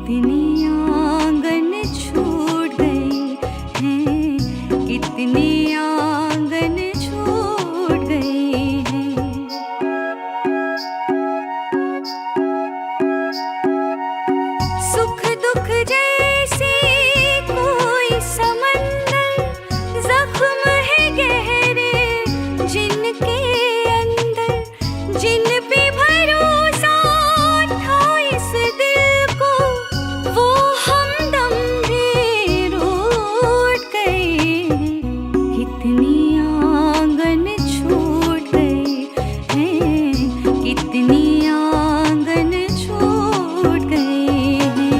कितनी आंगन छूट गई हैं, कितनी आंगन छूट गई हैं। सुख दुख जैसे कोई समंदर, जख्म है गहरे जिनके अंदर, जिन पे भरोसा था इस दिल को, वो हमदम भी रूठ गए। कितनी आंगन छूट गई हैं, कितनी आंगन छूट गई हैं।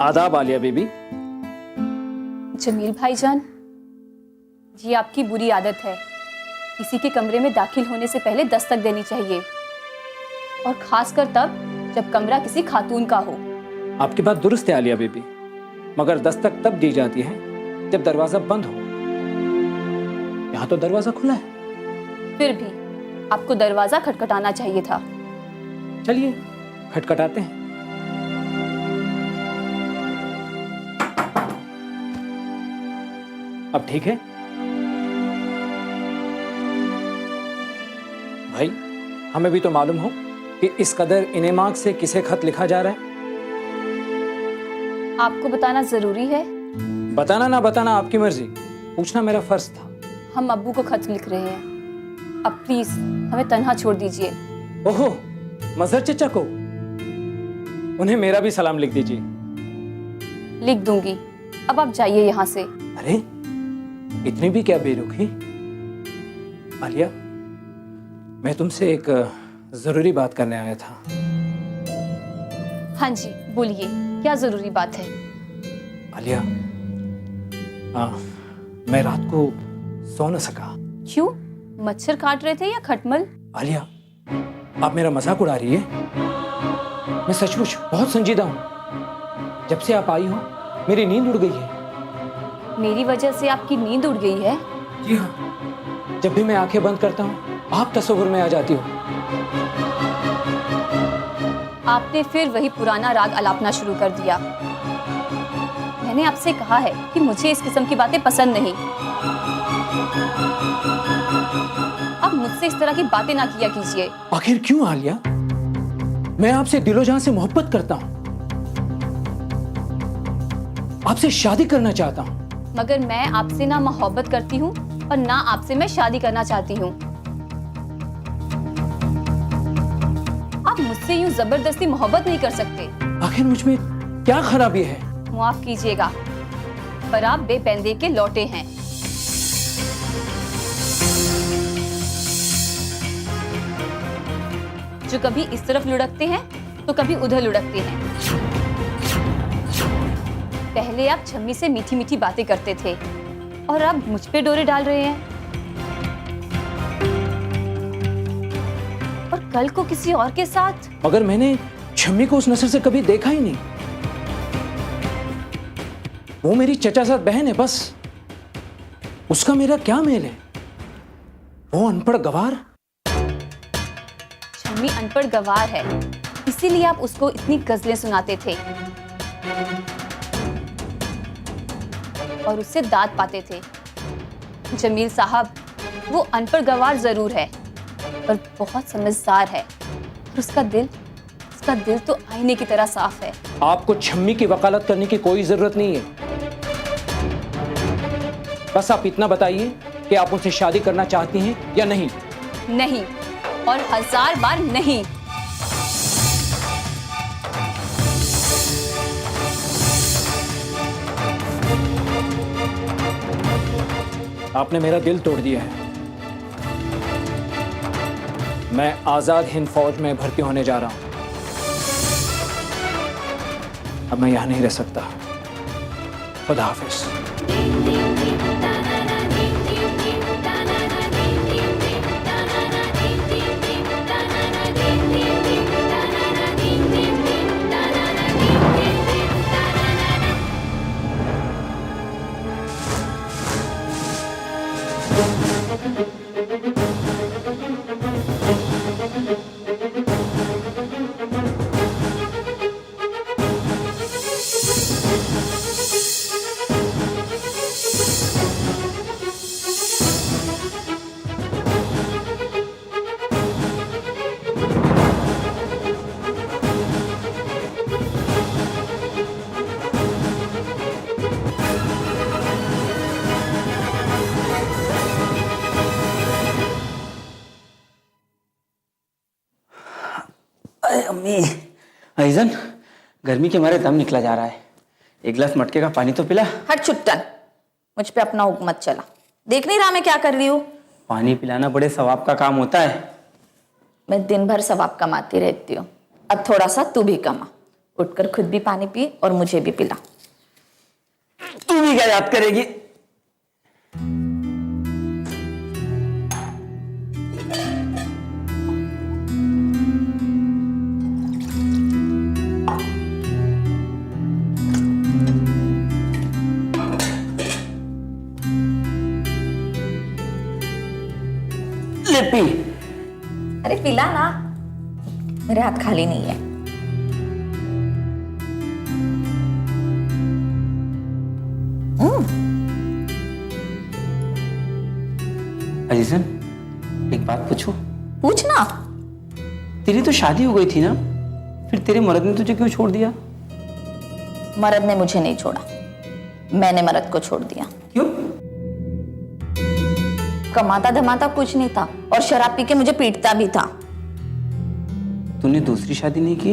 आदाब आलिया बीबी। जमील भाईजान, ये आपकी बुरी आदत है। किसी के कमरे में दाखिल होने से पहले दस्तक देनी चाहिए, और खासकर तब जब कमरा किसी खातून का हो। आपकी बात दुरुस्त है आलिया बीबी, मगर दस्तक तब दी जाती है जब दरवाजा बंद हो। यहाँ तो दरवाजा खुला है। फिर भी आपको दरवाजा खटखटाना चाहिए था। चलिए खटखटाते हैं। अब ठीक है भाई, हमें भी तो मालूम हो कि इस कदर इनेमाक से किसे खत लिखा जा रहा है। आपको बताना जरूरी है? बताना ना बताना आपकी मर्जी, पूछना मेरा फर्ज था। हम अब्बू को खत लिख रहे हैं, अब प्लीज हमें तन्हा छोड़ दीजिए। ओहो, मजहर चचा को? उन्हें मेरा भी सलाम लिख दीजिए। लिख दूंगी, अब आप जाइए यहाँ से। अरे इतनी भी क्या बेरुखी? आलिया, मैं तुमसे एक जरूरी बात करने आया था। हाँ जी बोलिए, क्या जरूरी बात है? आलिया, मैं रात को सो न सका। क्यों? मच्छर काट रहे थे या खटमल? आलिया, आप मेरा मजाक उड़ा रही है? मैं सचमुच बहुत संजीदा हूँ। जब से आप आई हो मेरी नींद उड़ गई है। मेरी वजह से आपकी नींद उड़ गई है? जी हाँ, जब भी मैं आंखें बंद करता हूँ आप तस्वीर में आ जाती हो। आपने फिर वही पुराना राग अलापना शुरू कर दिया। मैंने आपसे कहा है कि मुझे इस किस्म की बातें पसंद नहीं। आप मुझसे इस तरह की बातें ना किया कीजिए। आखिर क्यों आलिया? मैं आपसे दिलो जान से मोहब्बत करता हूँ, आपसे शादी करना चाहता हूँ। मगर मैं आपसे ना मोहब्बत करती हूँ और ना आपसे मैं शादी करना चाहती हूँ। आप मुझसे यूं जबरदस्ती मोहब्बत नहीं कर सकते। आखिर मुझ में क्या खराबी है? माफ कीजिएगा, पर आप बेपर्दे के लौटे हैं। जो कभी इस तरफ लुढ़कते हैं तो कभी उधर लुढ़कते हैं। पहले आप छम्मी से मीठी मीठी बातें करते थे और अब मुझ पे डोरे डाल रहे हैं, और कल को किसी और के साथ। मगर मैंने छम्मी को उस नजर से कभी देखा ही नहीं। वो मेरी चचा साथ बहन है बस। उसका मेरा क्या मेल है? वो अनपढ़ गवार। छम्मी अनपढ़ गवार है, इसीलिए आप उसको इतनी गजलें सुनाते थे और उससे दाद पाते थे। जमील साहब, वो अनपढ़ गवार जरूर है पर बहुत समझदार है, और उसका दिल तो आईने की तरह साफ है। आपको छम्मी की वकालत करने की कोई जरूरत नहीं है। बस आप इतना बताइए कि आप उनसे शादी करना चाहती हैं या नहीं। नहीं, और 1000 बार नहीं। आपने मेरा दिल तोड़ दिया है। मैं आजाद हिंद फौज में भर्ती होने जा रहा हूं। अब मैं यहां नहीं रह सकता। खुदा हाफिज। अरे अम्मी, अईजन, गर्मी के मारे दम निकला जा रहा है। एक गिलास मटके का पानी तो पिला। हट चुट्टन, मुझ पे अपना हुक्म मत चला। देख नहीं रहा मैं क्या कर रही हूँ? पानी पिलाना बड़े सवाब का काम होता है। मैं दिन भर सवाब कमाती रहती हूँ, अब थोड़ा सा तू भी कमा। उठकर खुद भी पानी पी और मुझे भी पिला। तू भी क्या याद करेगी? ले पी। अरे पिला ना, मेरे हाथ खाली नहीं है। अजीजन, एक बात पूछूं? पूछ ना। तेरी तो शादी हो गई थी ना, फिर तेरे मर्द ने तुझे क्यों छोड़ दिया? मर्द ने मुझे नहीं छोड़ा, मैंने मर्द को छोड़ दिया। क्यों? कमाता धमाता कुछ नहीं था और शराब पी के मुझे पीटता भी था। तूने दूसरी शादी नहीं की?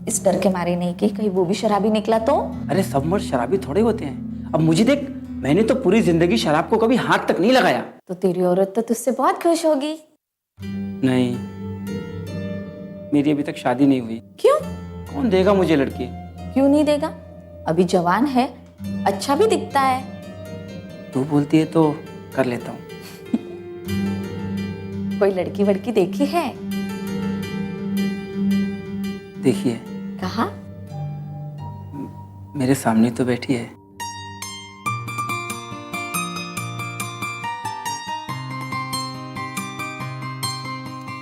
इस डर के मारे नहीं की कहीं वो भी शराबी निकला तो। अरे सब मर्द शराबी थोड़े होते हैं। अब मुझे देख, मैंने तो पूरी जिंदगी शराब को कभी हाथ तक नहीं लगाया। तो तेरी औरत तो तुझसे बहुत खुश होगी। नहीं, मेरी अभी तक शादी नहीं हुई। क्यों? कौन देगा मुझे लड़की? क्यों नहीं देगा? अभी जवान है, अच्छा भी दिखता है। तू बोलती है तो कर लेता हूँ। कोई लड़की वड़की देखी है? देखिए, कहा? मेरे सामने तो बैठी है।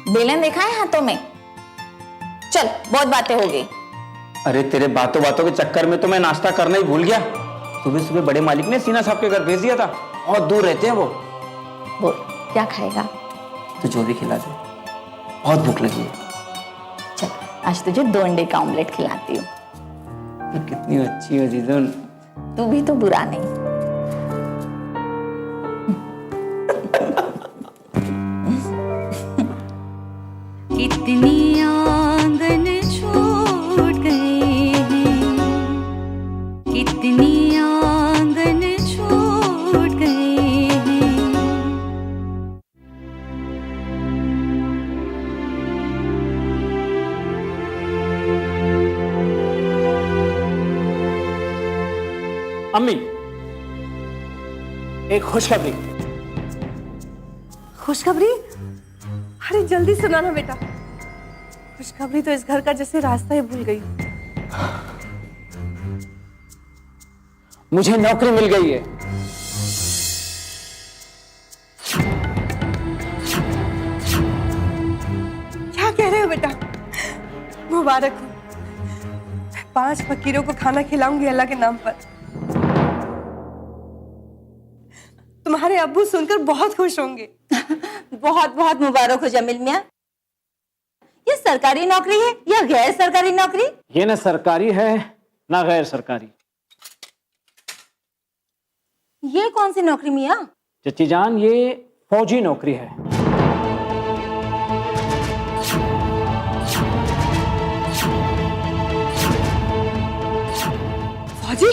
बेलन देखा है हाथों में? चल, बहुत बातें हो गई। अरे तेरे बातों बातों के चक्कर में तो मैं नाश्ता करना ही भूल गया। सुबह सुबह बड़े मालिक ने सीना साहब के घर भेज दिया था, और दूर रहते हैं वो। बोल, क्या खाएगा? तो जो भी खिला दे, बहुत भूख लगी है। चल, आज तुझे 2 अंडे का ऑमलेट खिलाती हूँ। तो कितनी अच्छी हो जीजन। तू भी तो बुरा नहीं। कितनी आंगन छूट गए हैं, कितनी आंगन छूट गए हैं। अम्मी, एक खुशखबरी। खुशखबरी? अरे जल्दी सुना ना बेटा। खुशखबरी तो इस घर का जैसे रास्ता ही भूल गई। मुझे नौकरी मिल गई है। क्या कह रहे हो बेटा? मुबारक हो। 5 फकीरों को खाना खिलाऊंगी अल्लाह के नाम पर। तुम्हारे अब्बू सुनकर बहुत खुश होंगे। बहुत बहुत मुबारक हो जमील मियाँ। ये सरकारी नौकरी है या गैर सरकारी नौकरी? ये ना सरकारी है ना गैर सरकारी। ये कौन सी नौकरी मियाँ? चची जान, ये फौजी नौकरी है। फौजी?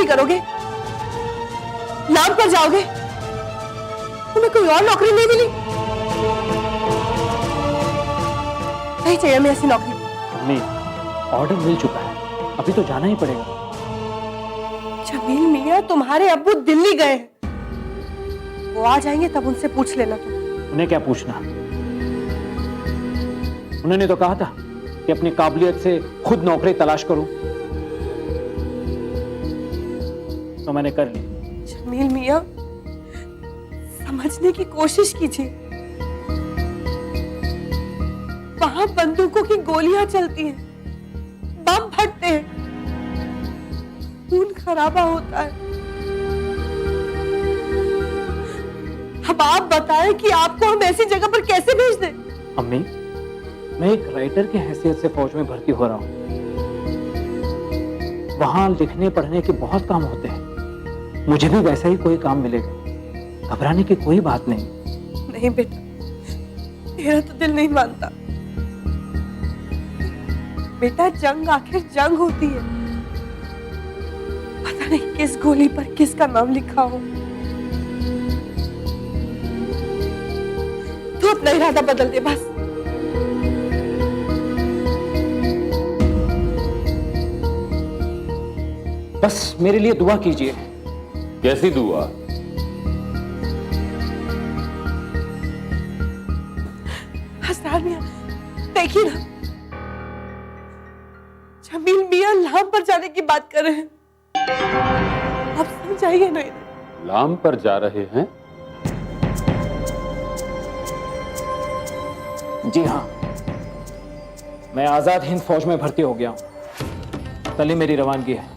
करोगे? नाम पर जाओगे? तुम्हें कोई और नौकरी नहीं मिली? नहीं चाहिए हमें ऐसी नौकरी। अम्मी, ऑर्डर मिल चुका है, अभी तो जाना ही पड़ेगा। जमील मियाँ, तुम्हारे अब्बू दिल्ली गए हैं। वो आ जाएंगे तब उनसे पूछ लेना तुम। उन्हें क्या पूछना? उन्होंने तो कहा था कि अपनी काबिलियत से खुद नौकरी तलाश करूं, तो मैंने कर ली। जमील मियाँ, समझने की कोशिश कीजिए। वहां बंदूकों की गोलियां चलती हैं, बम फटते हैं, खून खराबा होता है। अब आप बताएं कि आपको हम ऐसी जगह पर कैसे भेज दें? अम्मी, मैं एक राइटर की हैसियत से फौज में भर्ती हो रहा हूं। वहां लिखने पढ़ने के बहुत काम होते हैं, मुझे भी वैसा ही कोई काम मिलेगा, घबराने की कोई बात नहीं। नहीं बेटा, मेरा तो दिल नहीं मानता। बेटा, जंग आखिर जंग होती है, पता नहीं किस गोली पर किसका नाम लिखा हो। तू अपना इरादा बदल दे बस। बस मेरे लिए दुआ कीजिए। कैसी दुआ? हसनार मियां, देखिए ना, जमील मियां लाम पर जाने की बात कर रहे हैं। आप समझाइए ना इन्हें। लाम पर जा रहे हैं? जी हाँ, मैं आजाद हिंद फौज में भर्ती हो गया हूं, कल ही मेरी रवानगी है।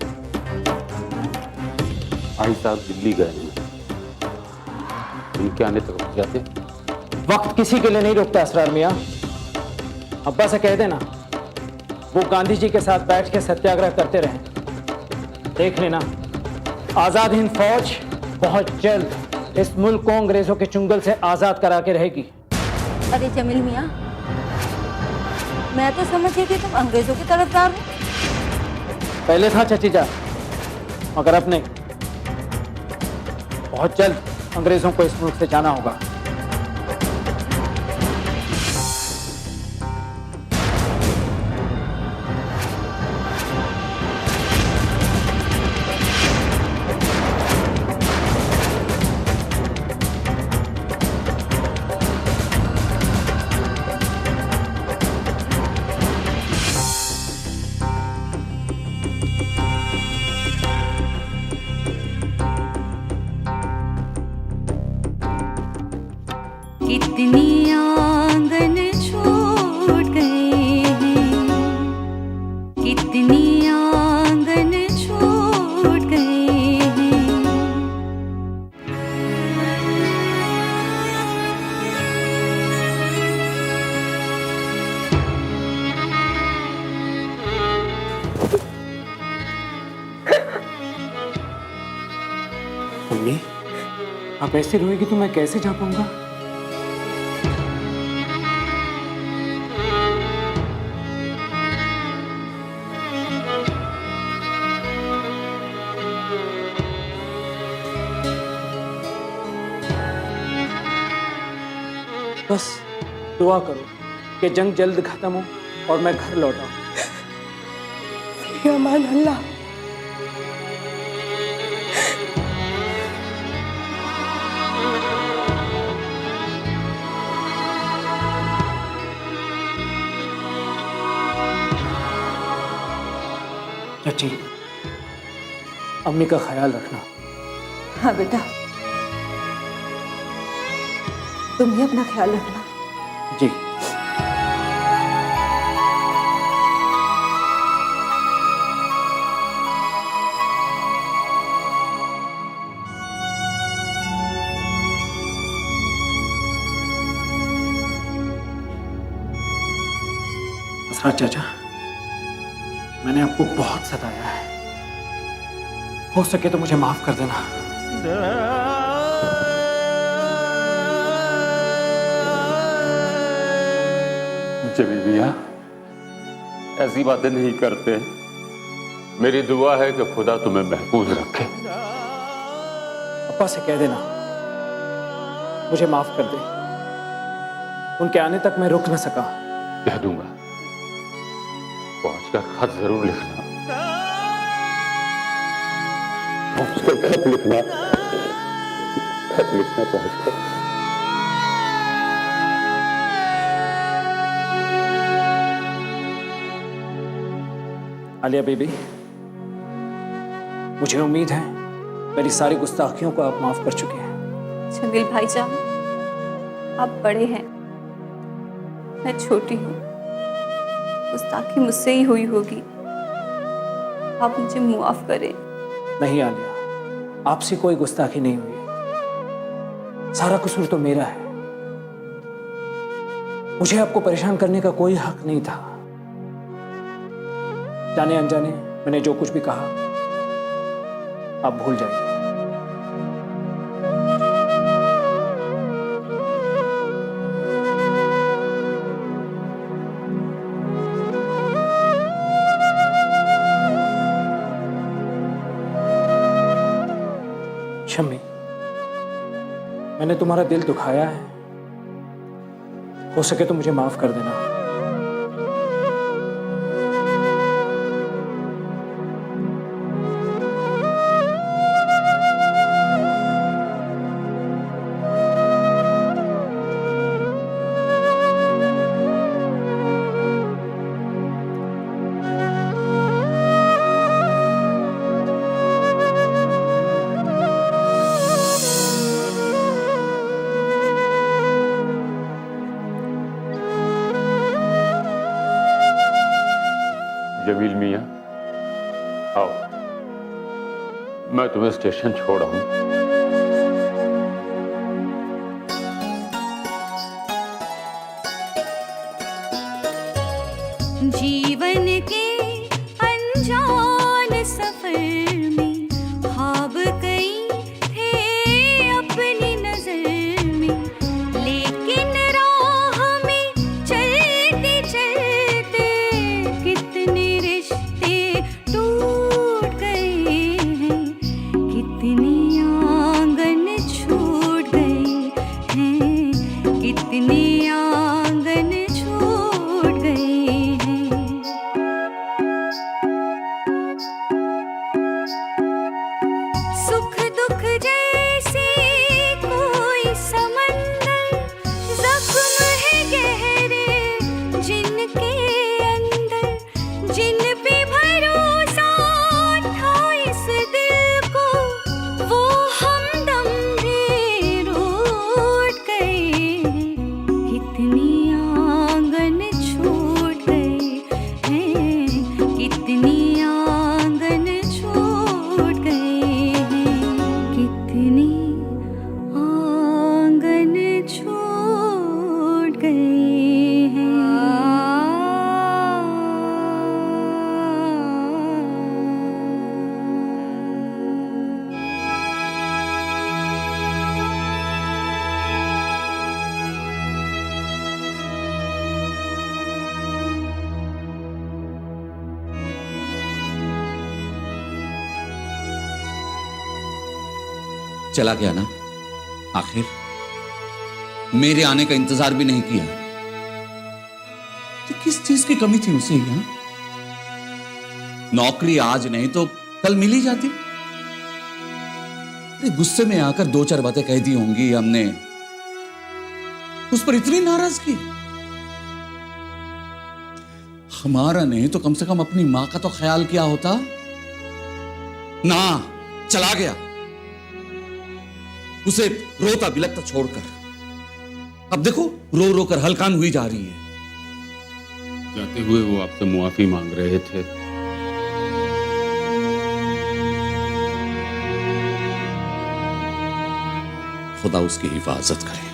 भाई साहब दिल्ली गए हैं, उनके आने तक रुक जाते? वक्त किसी के लिए नहीं रुकता असरार मियां। अब्बा से कह देना वो गांधी जी के साथ बैठ के सत्याग्रह करते रहे। देख लेना, आजाद हिंद फौज बहुत जल्द इस मुल्क को अंग्रेजों के चुंगल से आजाद करा के रहेगी। अरे जमील मियाँ, मैं तो समझ रही थी तुम अंग्रेजों की तरफदार हो। पहले था चची जा, मगर अब नहीं। बहुत जल्द अंग्रेजों को इस मुल्क से जाना होगा। कितनी आंगन छूट गए हैं, कितनी आंगन छूट गए हैं। मम्मी, आप ऐसे रोएगी तो मैं कैसे जा पाऊंगा? बस दुआ करो कि जंग जल्द खत्म हो और मैं घर लौटा। अमान अल्लाह। चाची, अम्मी का ख्याल रखना। हाँ बेटा, तुम भी अपना ख्याल रखना। जी। असरार चाचा, मैंने आपको बहुत सताया है, हो सके तो मुझे माफ कर देना। जमील मियां, ऐसी बातें नहीं करते। मेरी दुआ है कि खुदा तुम्हें महफूज रखे। अब्बा से कह देना मुझे माफ कर दे। उनके आने तक मैं रुक न सका। कह दूंगा, पहुंचकर खत जरूर लिखना। पहुंचकर खत लिखना, खत लिखना पहुंचकर। आलिया बेबी, मुझे उम्मीद है मेरी सारी गुस्ताखियों को आप माफ कर चुके हैं। जमील भाईजान, आप बड़े हैं, मैं छोटी हूँ, गुस्ताखी मुझसे ही हुई होगी, आप मुझे माफ करें। नहीं आलिया, आपसे कोई गुस्ताखी नहीं हुई। सारा कसूर तो मेरा है। मुझे आपको परेशान करने का कोई हक नहीं था। जाने अनजाने मैंने जो कुछ भी कहा आप भूल जाइए। शम्मी, मैंने तुम्हारा दिल दुखाया है, हो सके तो मुझे माफ कर देना। जमील मियां, आओ, मैं तुम्हें स्टेशन छोड़ आऊं। जीवन के अनजान सफर में ख्वाब कई थे अपनी नजर में, लेकिन राह में चलते चलते कितने रिश्ते टूट गए हैं, कितने आंगन छूट गए हैं, कितने आंगन छूट गए हैं। सुख दुख जैसे कोई समंदर, जख्म है गहरे जिनके अंदर, जिन पे भरोसा था इस दिल को, वो हमदम भी रूठ गए हैं, कितनी आंगन छूट गए हैं, कितनी आंगन छूट गए हैं, कितनी आंगन छूट गए हैं। चला गया ना आखिर, मेरे आने का इंतजार भी नहीं किया। तो किस चीज की कमी थी उसे यहां? नौकरी आज नहीं तो कल मिल ही जाती। अरे गुस्से में आकर दो चार बातें कह दी होंगी हमने, उस पर इतनी नाराजगी। हमारा नहीं तो कम से कम अपनी मां का तो ख्याल किया होता ना। चला गया, उसे रोता बिलखता छोड़कर। अब देखो रो रो कर हलकान हुई जा रही है। जाते हुए वो आपसे मुआफी मांग रहे थे। खुदा उसकी हिफाजत करे।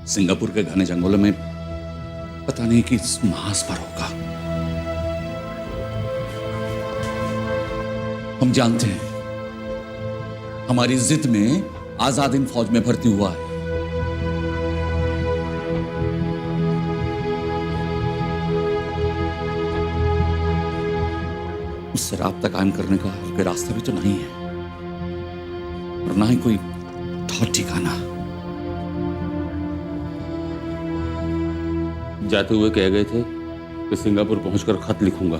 सिंगापुर के घने जंगलों में पता नहीं किस मास पर होगा। हम जानते हैं हमारी जिद में आजाद हिंद फौज में भर्ती हुआ है। राब्ता कायम करने का कोई रास्ता भी तो नहीं है, और ना ही कोई ठौर ठिकाना। जाते हुए कह गए थे कि सिंगापुर पहुंचकर खत लिखूंगा।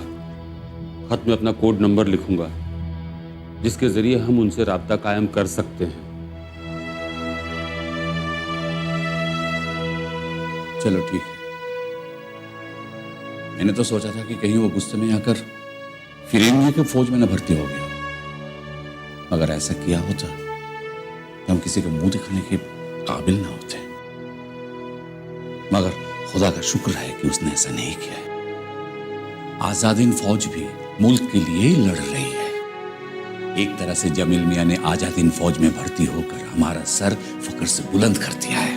खत में अपना कोड नंबर लिखूंगा, जिसके जरिए हम उनसे राब्ता कायम कर सकते हैं। चलो ठीक है। मैंने तो सोचा था कि कहीं वो गुस्से में आकर फिरेंगी के फौज में न भर्ती हो गया, अगर ऐसा किया होता तो हम किसी को मुंह दिखाने के काबिल ना होते। मगर खुदा का शुक्र है कि उसने ऐसा नहीं किया है। आजादीन फौज भी मुल्क के लिए ही लड़ रही है। एक तरह से जमील मियां ने आजादीन फौज में भर्ती होकर हमारा सर फक्र से बुलंद कर दिया है।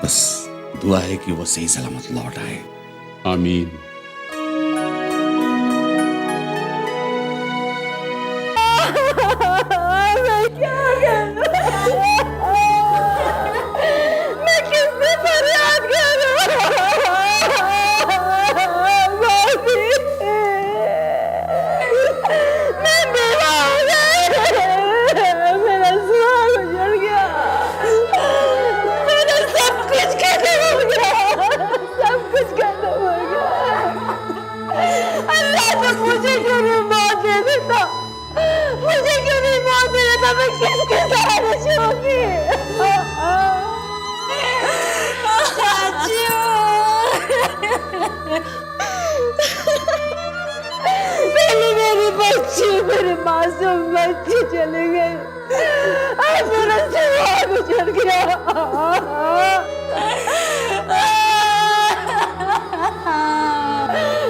बस दुआ है कि वो सही सलामत लौट आए। आमीन। मैं क्या करूं? मैं किससे फरियाद करूं? भाभी, मैं बेवा हो गई। मेरा सुहाग उजड़ गया। मेरा सब कुछ खत्म हो गया। सब कुछ खत्म हो गया। अल्लाह तो मुझे क्यों नहीं मौत दे देता? मुझे क्यों नहीं मौत दे देता? मैं किसके सहारे सोऊंगी? पहले मेरी बच्ची, मेरे मासूम बच्ची चली गई, अब मेरा सुहाग उजड़ गया।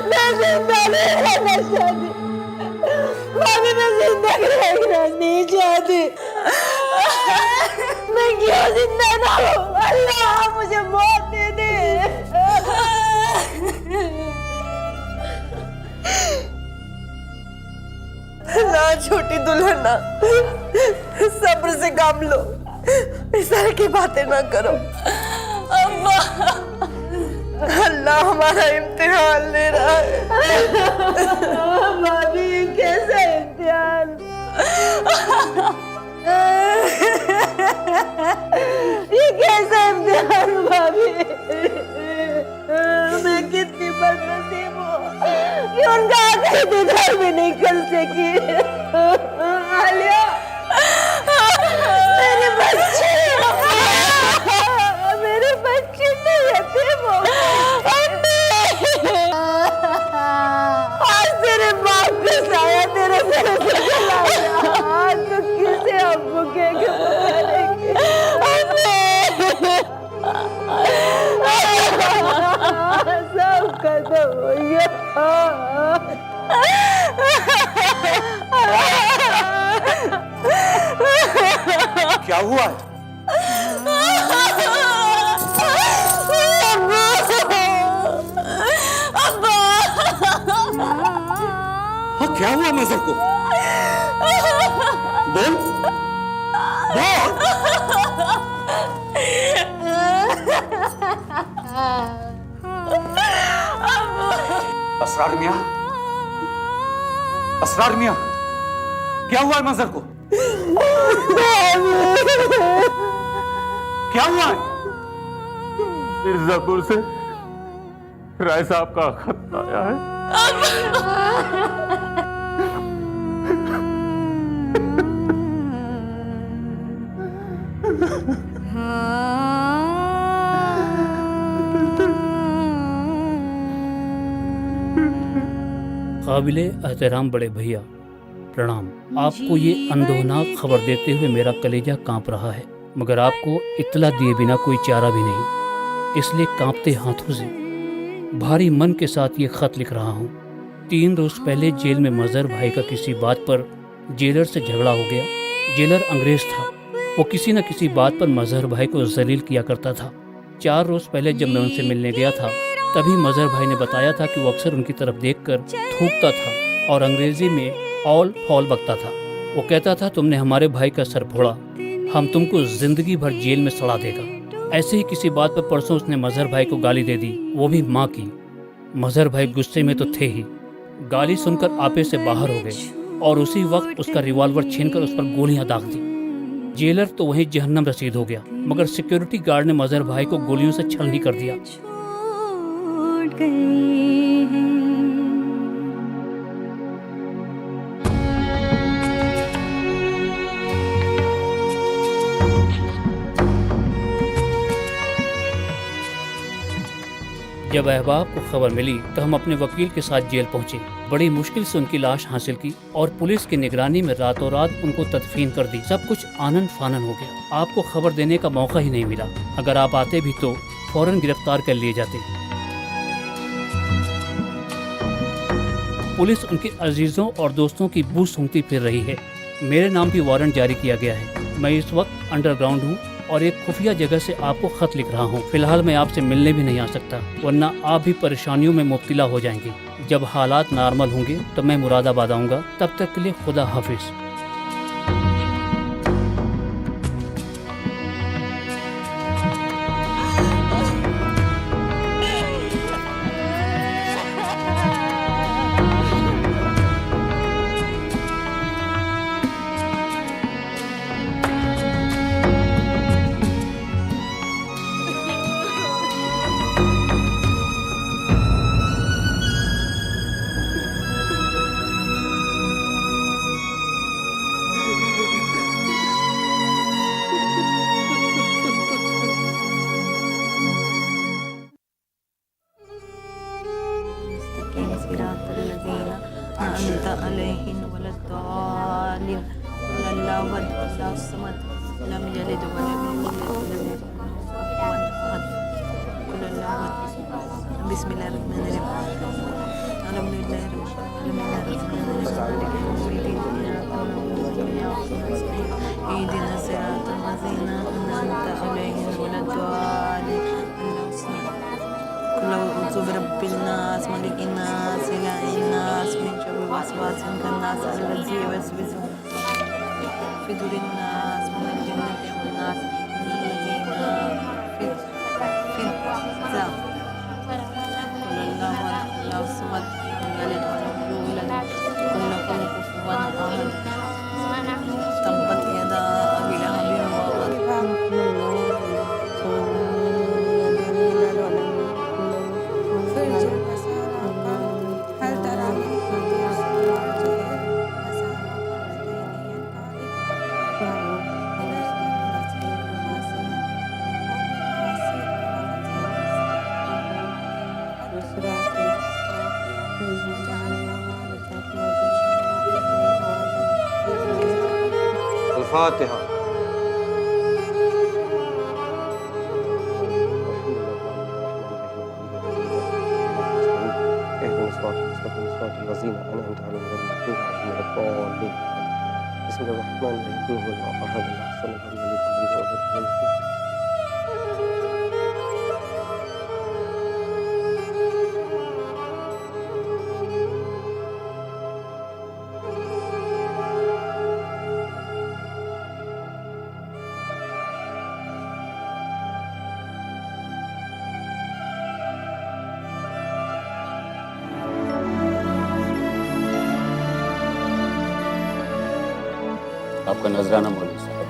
मैं जिंदा नहीं रहना चाहती। भाभी, मैं जिंदा रहना नहीं चाहती। मैं क्यों जिंदा ना हूँ? अल्लाह मुझे मौत दे दे। ना छोटी दुल्हन, सब्र से काम लो, इस तरह की बातें ना करो। अम्मा, अल्लाह हमारा इम्तिहान ले रहा है। भाभी, कैसा इम्तिहान? ये कैसा इम्तिहान भाभी? मैं कितनी बदनसीब हूँ कि उनका आखिरी दीदार भी नहीं कर सकी। आलिया, मेरी बच्ची, मेरी बच्ची तो यतीम हो गई। आज तेरे बाप का साया तेरे सर से चला गया। आज तो किसे हम भूखेंगे पुकारेंगे? सब खत्म हो गया। क्या हुआ है? हाँ, क्या हुआ मजहर को? बोल बोल। असरार मियां, असरार मियां, क्या हुआ है मजहर को? क्या हुआ है? मिर्जापुर से राय साहब का खत आया है। काबिले एहतराम बड़े भैया, प्रणाम। आपको ये अंदोनाक खबर देते हुए मेरा कलेजा कांप रहा है, मगर आपको इत्तला दिए बिना कोई चारा भी नहीं, इसलिए कांपते हाथों से भारी मन के साथ ये खत लिख रहा हूँ। 3 रोज पहले जेल में मजहर भाई का किसी बात पर जेलर से झगड़ा हो गया। जेलर अंग्रेज था, वो किसी न किसी बात पर मजहर भाई को जलील किया करता था। 4 रोज पहले जब मैं उनसे मिलने गया था, तभी मजहर भाई ने बताया था कि वो अक्सर उनकी तरफ देखकर थूकता था और अंग्रेजी में ऑल फॉल बकता था। वो कहता था, तुमने हमारे भाई का सर फोड़ा, हम तुमको जिंदगी भर जेल में सड़ा देगा। ऐसे ही किसी बात पर परसों उसने मजहर भाई को गाली दे दी, वो भी माँ की। मजहर भाई गुस्से में तो थे ही, गाली सुनकर आपे से बाहर हो गए और उसी वक्त उसका रिवॉल्वर छीनकर उस पर गोलियां दाग दी। जेलर तो वहीं जहन्नम रसीद हो गया, मगर सिक्योरिटी गार्ड ने मजहर भाई को गोलियों से छलनी कर दिया। जब अहबाब को खबर मिली तो हम अपने वकील के साथ जेल पहुंचे। बड़ी मुश्किल से उनकी लाश हासिल की और पुलिस की निगरानी में रातों रात उनको तदफीन कर दी। सब कुछ आनन फानन हो गया। आपको खबर देने का मौका ही नहीं मिला। अगर आप आते भी तो फौरन गिरफ्तार कर लिए जाते। पुलिस उनके अजीजों और दोस्तों की बू सूंघती फिर रही है। मेरे नाम भी वारंट जारी किया गया है। मैं इस वक्त अंडरग्राउंड हूँ और एक खुफिया जगह से आपको खत लिख रहा हूँ। फिलहाल मैं आपसे मिलने भी नहीं आ सकता, वरना आप भी परेशानियों में मुब्तला हो जाएंगे। जब हालात नॉर्मल होंगे तो मैं मुरादाबाद आऊँगा। तब तक के लिए खुदा हाफिज। फातिहा। आपका नजराना मौलवी साहब।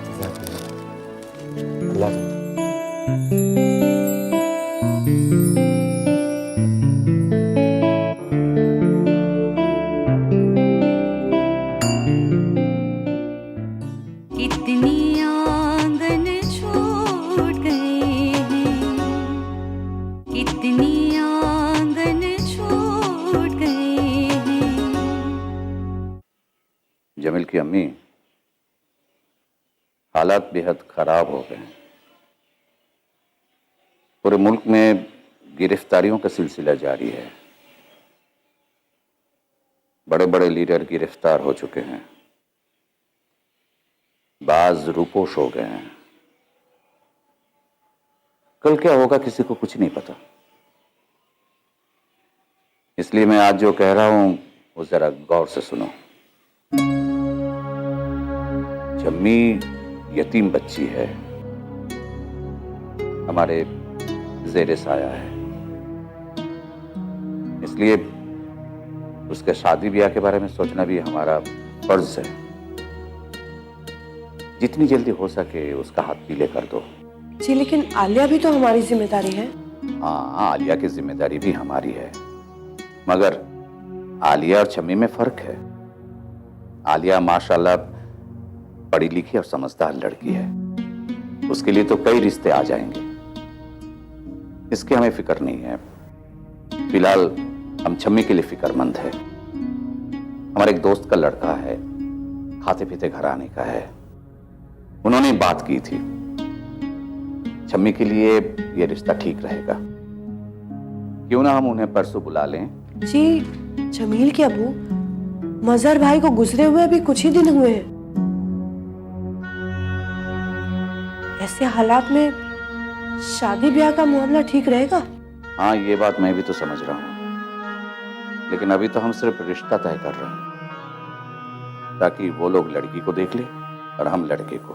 कितनी आंगन छूट गए हैं, कितनी आंगन छूट गए हैं। जमील की अम्मी, हालात बेहद खराब हो गए हैं। पूरे मुल्क में गिरफ्तारियों का सिलसिला जारी है। बड़े बड़े लीडर गिरफ्तार हो चुके हैं, बाज रूपोश हो गए हैं। कल क्या होगा किसी को कुछ नहीं पता। इसलिए मैं आज जो कह रहा हूं वो जरा गौर से सुनो। जम्मी यतीम बच्ची है, हमारे ज़ेरे साया है। इसलिए उसके शादी ब्याह के बारे में सोचना भी हमारा फर्ज है। जितनी जल्दी हो सके उसका हाथ पीले कर दो। जी लेकिन आलिया भी तो हमारी जिम्मेदारी है। हाँ, आलिया की जिम्मेदारी भी हमारी है, मगर आलिया और शम्मी में फर्क है। आलिया माशाल्लाह पढ़ी लिखी और समझदार लड़की है, उसके लिए तो कई रिश्ते आ जाएंगे। इसकी हमें फिक्र नहीं है। फिलहाल हम शम्मी के लिए फिक्रमंद है। हमारे एक दोस्त का लड़का है, खाते पीते घर आने का है। उन्होंने बात की थी, शम्मी के लिए यह रिश्ता ठीक रहेगा। क्यों ना हम उन्हें परसों बुला लें। जी जमील के अबू मजहर भाई को गुजरे हुए अभी कुछ ही दिन हुए हैं। ऐसे हालात में शादी ब्याह का मामला ठीक रहेगा? हाँ, ये बात मैं भी तो समझ रहा हूं, लेकिन अभी तो हम सिर्फ रिश्ता तय कर रहे हैं ताकि वो लोग लड़की को देख ले और हम लड़के को।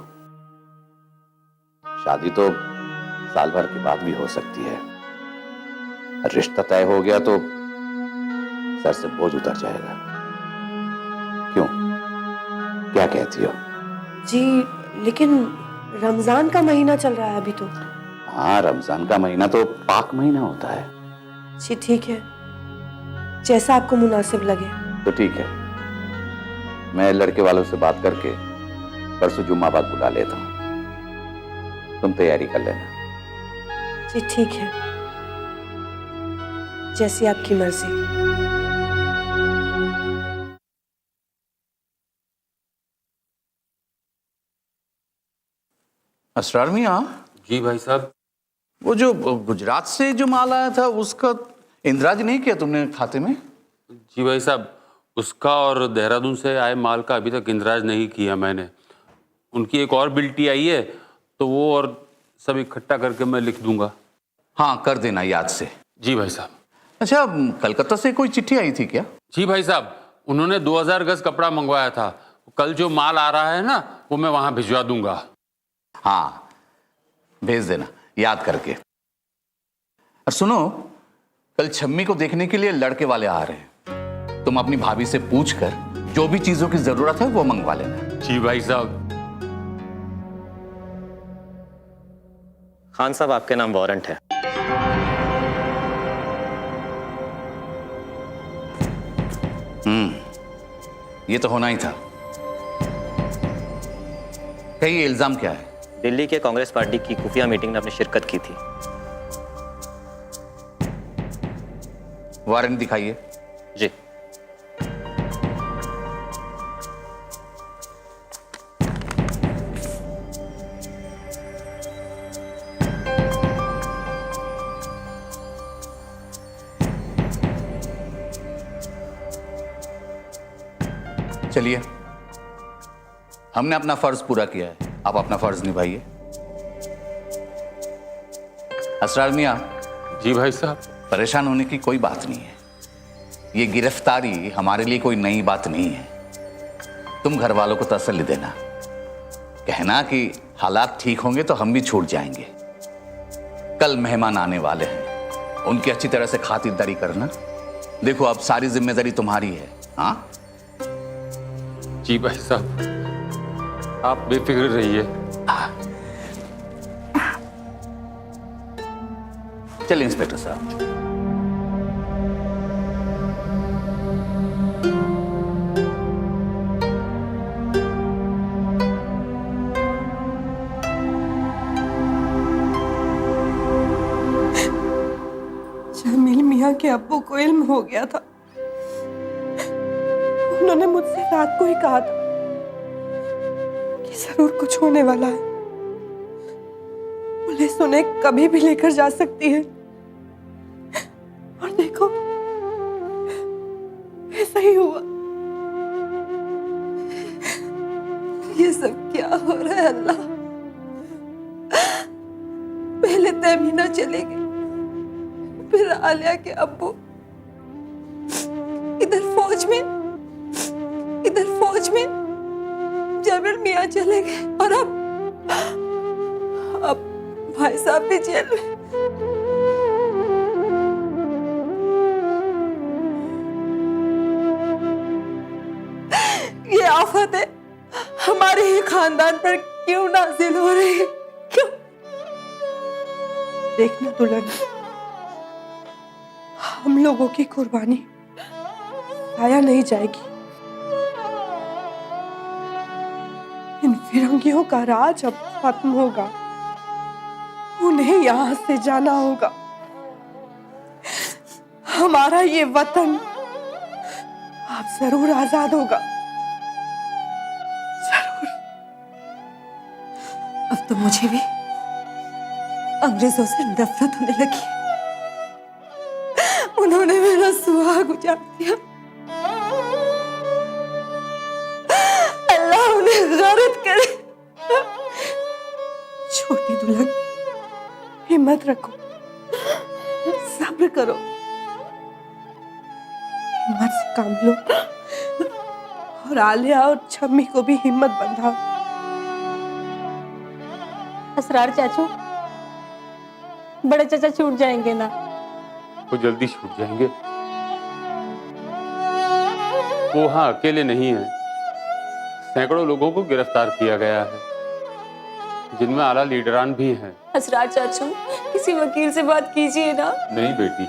शादी तो साल भर के बाद भी हो सकती है। रिश्ता तय हो गया तो सर से बोझ उतर जाएगा। क्यों, क्या कहती हो? जी लेकिन रमजान का महीना चल रहा है अभी तो। हाँ, रमजान का महीना तो पाक महीना होता है। जी ठीक है, जैसा आपको मुनासिब लगे। तो ठीक है, मैं लड़के वालों से बात करके परसों जुम्मा बाद बुला लेता हूँ। तुम तैयारी कर लेना। जी ठीक है, जैसी आपकी मर्जी। असरार मियां। जी भाई साहब। वो जो गुजरात से जो माल आया था उसका इंदराज नहीं किया तुमने खाते में? जी भाई साहब, उसका और देहरादून से आए माल का अभी तक इंदराज नहीं किया मैंने। उनकी एक और बिल्टी आई है तो वो और सब इकट्ठा करके मैं लिख दूंगा। हाँ कर देना याद से। जी भाई साहब। अच्छा, कलकत्ता से कोई चिट्ठी आई थी क्या? जी भाई साहब, उन्होंने 2000 गज कपड़ा मंगवाया था। कल जो माल आ रहा है ना वो मैं वहां भिजवा दूंगा। हाँ भेज देना याद करके। और सुनो, कल शम्मी को देखने के लिए लड़के वाले आ रहे हैं। तुम अपनी भाभी से पूछकर जो भी चीजों की जरूरत है वो मंगवा लेना। जी भाई साहब। खान साहब, आपके नाम वारंट है। ये तो होना ही था। कहीं ये इल्जाम क्या है? दिल्ली के कांग्रेस पार्टी की खुफिया मीटिंग में आपने शिरकत की थी। वारंट दिखाइए। जी। चलिए, हमने अपना फर्ज पूरा किया है, आप अपना फर्ज निभाइए। असरार मियां। जी भाई साहब। परेशान होने की कोई बात नहीं है। ये गिरफ्तारी हमारे लिए कोई नई बात नहीं है। तुम घर वालों को तसल्ली देना, कहना कि हालात ठीक होंगे तो हम भी छूट जाएंगे। कल मेहमान आने वाले हैं, उनकी अच्छी तरह से खातिरदारी करना। देखो अब सारी जिम्मेदारी तुम्हारी है। हाँ जी भाई साहब, आप बेफिक्र रहिए। चलिए इंस्पेक्टर साहब। जमील मियां के अब्बू को इल्म हो गया था। उन्होंने मुझसे रात को ही कहा था कि जरूर कुछ होने वाला है। पुलिस उन्हें कभी भी लेकर जा सकती है। और देखो, ऐसा ही हुआ। ये सब क्या हो रहा है अल्लाह? पहले तहमीना चले गई, फिर आलिया के अब्बू, इधर फौज में जमील मियां चले गए, और अब भाई साहब भी जेल में। हमारे ही खानदान पर क्यों नाजिल हो रही है? क्यों? देखना दुल्हन, हम लोगों की कुर्बानी आया नहीं जाएगी। इन फिरंगियों का राज अब खत्म होगा, उन्हें यहां से जाना होगा। हमारा ये वतन अब जरूर आजाद होगा, जरूर। अब तो मुझे भी अंग्रेजों से नफरत होने लगी है। उन्होंने मेरा सुहाग उजाड़ दिया। अल्लाह उन्हें गारत करे। छोटी दुल्हन, हिम्मत रखो, सब्र करो, हिम्मत से काम लो और आलिया और छम्मी को भी हिम्मत बंधाओ। असरार चाचू, बड़े चाचा छूट जाएंगे ना? वो जल्दी छूट जाएंगे। वो हाँ अकेले नहीं है, सैकड़ों लोगों को गिरफ्तार किया गया है, जिनमें आला लीडरान भी हैं। असरार चाचू, किसी वकील से बात कीजिए ना। नहीं बेटी,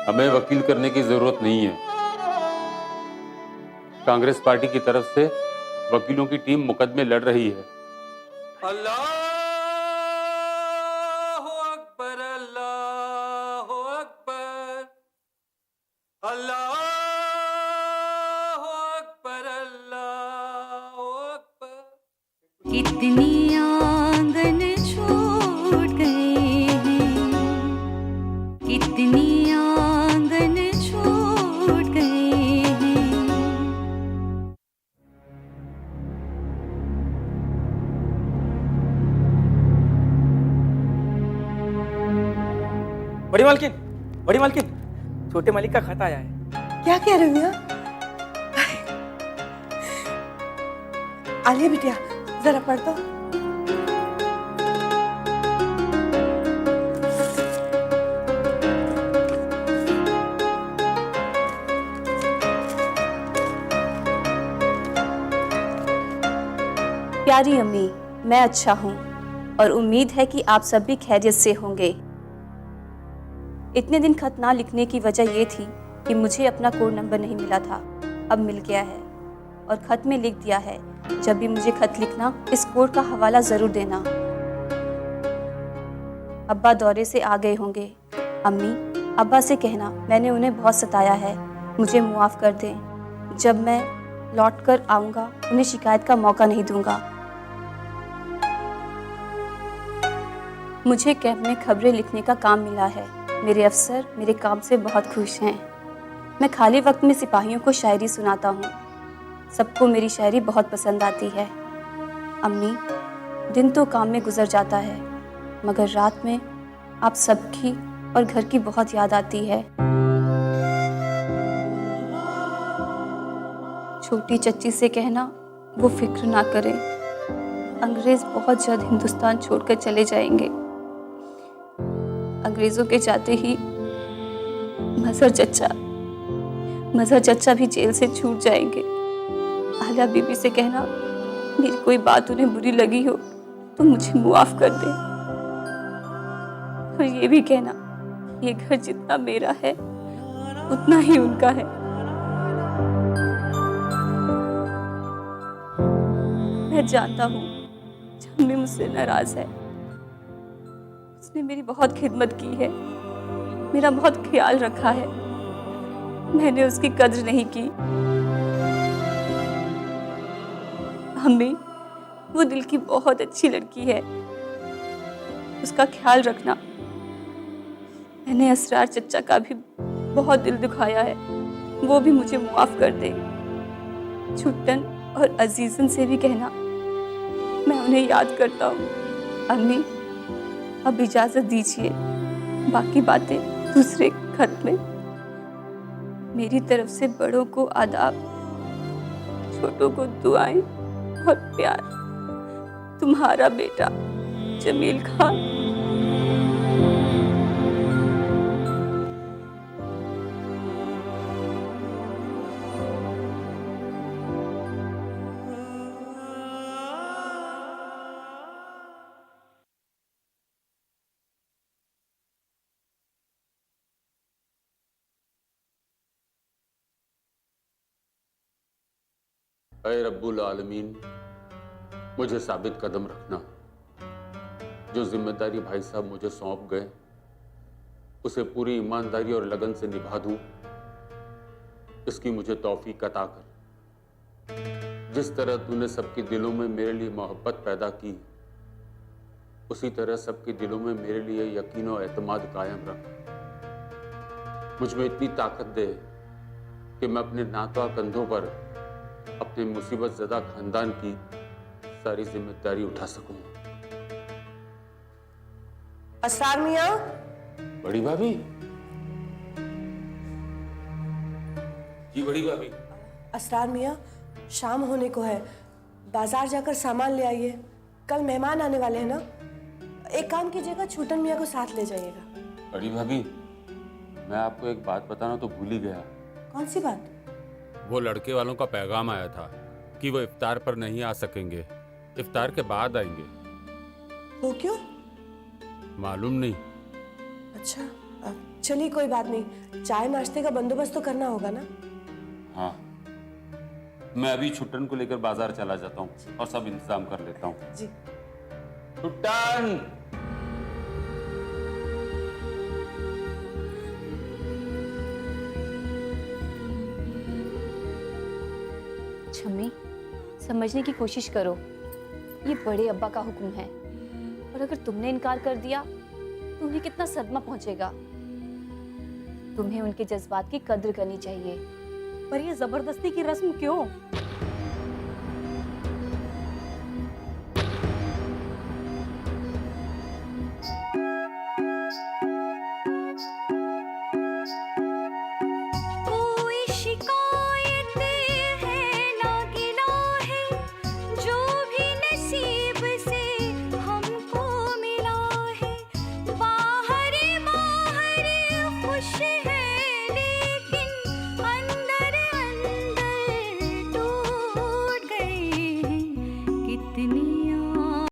हमें वकील करने की जरूरत नहीं है। कांग्रेस पार्टी की तरफ से वकीलों की टीम मुकदमे लड़ रही है। अल्लाह अकबर, अल्लाह अकबर, अल्लाह अकबर, अल्लाह अकबर। कितनी आंगन छूट गए हैं, कितनी आंगन छूट गए हैं। बड़ी मालकिन, छोटे मालिक का खत आया है। क्या कह रहे हो मियां? आलिया बिटिया, जरा पढ़ दो। प्यारी अम्मी, मैं अच्छा हूँ और उम्मीद है कि आप सब भी खैरियत से होंगे। इतने दिन खत ना लिखने की वजह ये थी कि मुझे अपना कोड नंबर नहीं मिला था, अब मिल गया है और खत में लिख दिया है, जब भी मुझे खत लिखना इस कोड का हवाला ज़रूर देना। अब्बा दौरे से आ गए होंगे। अम्मी, अब्बा से कहना मैंने उन्हें बहुत सताया है, मुझे मुआफ़ कर दें। जब मैं लौट कर आऊँगा उन्हें शिकायत का मौका नहीं दूँगा। मुझे कैंप में खबरें लिखने का काम मिला है। मेरे अफसर मेरे काम से बहुत खुश हैं। मैं खाली वक्त में सिपाहियों को शायरी सुनाता हूँ। सबको मेरी शायरी बहुत पसंद आती है। अम्मी, दिन तो काम में गुजर जाता है, मगर रात में आप सबकी और घर की बहुत याद आती है। छोटी चच्ची से कहना वो फिक्र ना करें, अंग्रेज बहुत जल्द हिंदुस्तान छोड़कर चले जाएंगे। अंग्रेजों के जाते ही मजहर चच्चा भी जेल से छूट जाएंगे। आलिया बीबी से कहना मेरी कोई बात उन्हें बुरी लगी हो तो मुझे मुआफ कर दे। और ये भी कहना ये घर जितना मेरा है उतना ही उनका है। मैं जानता हूँ छम्मी मुझसे नाराज है। उसने मेरी बहुत खिदमत की है, मेरा बहुत ख्याल रखा है, मैंने उसकी कद्र नहीं की। अम्मी, वो दिल की बहुत अच्छी लड़की है, उसका ख्याल रखना। मैंने असरार चच्चा का भी बहुत दिल दुखाया है, वो भी मुझे मुआफ कर दे। छुट्टन और अजीजन से भी कहना मैं उन्हें याद करता हूँ। अम्मी, अब इजाजत दीजिए, बाकी बातें दूसरे खत में। मेरी तरफ से बड़ों को आदाब, छोटों को दुआएं और प्यार। तुम्हारा बेटा जमील खान। ऐ रब्बुल आलमीन, मुझे साबित कदम रखना। जो जिम्मेदारी भाई साहब मुझे सौंप गए उसे पूरी ईमानदारी और लगन से निभा दूं, इसकी मुझे तौफीक अता कर। जिस तरह तूने सबके दिलों में मेरे लिए मोहब्बत पैदा की, उसी तरह सबके दिलों में मेरे लिए यकीन और एतमाद कायम रख। मुझ में इतनी ताकत दे कि मैं अपने नाता कंधों पर अपने मुसीबत ज़दा खानदान की सारी जिम्मेदारी उठा सकूं। असरार मियाँ। बड़ी भाभी। जी बड़ी भाभी। असरार मियाँ, शाम होने को है, बाजार जाकर सामान ले आइए। कल मेहमान आने वाले हैं ना। एक काम कीजिएगा, छूटन मियाँ को साथ ले जाइएगा। बड़ी भाभी, मैं आपको एक बात बताना तो भूल ही गया। कौन सी बात? वो लड़के वालों का पैगाम आया था कि वो इफ्तार पर नहीं आ सकेंगे, इफ्तार के बाद आएंगे। वो क्यों? मालूम नहीं। अच्छा, चलिए कोई बात नहीं, चाय नाश्ते का बंदोबस्त तो करना होगा ना। हाँ, मैं अभी छुट्टन को लेकर बाजार चला जाता हूँ और सब इंतजाम कर लेता हूँ। जी। छुट्टन। छम्मी, समझने की कोशिश करो, ये बड़े अब्बा का हुक्म है, और अगर तुमने इनकार कर दिया तो उन्हें कितना सदमा पहुंचेगा। तुम्हें उनके जज्बात की कद्र करनी चाहिए। पर ये जबरदस्ती की रस्म क्यों?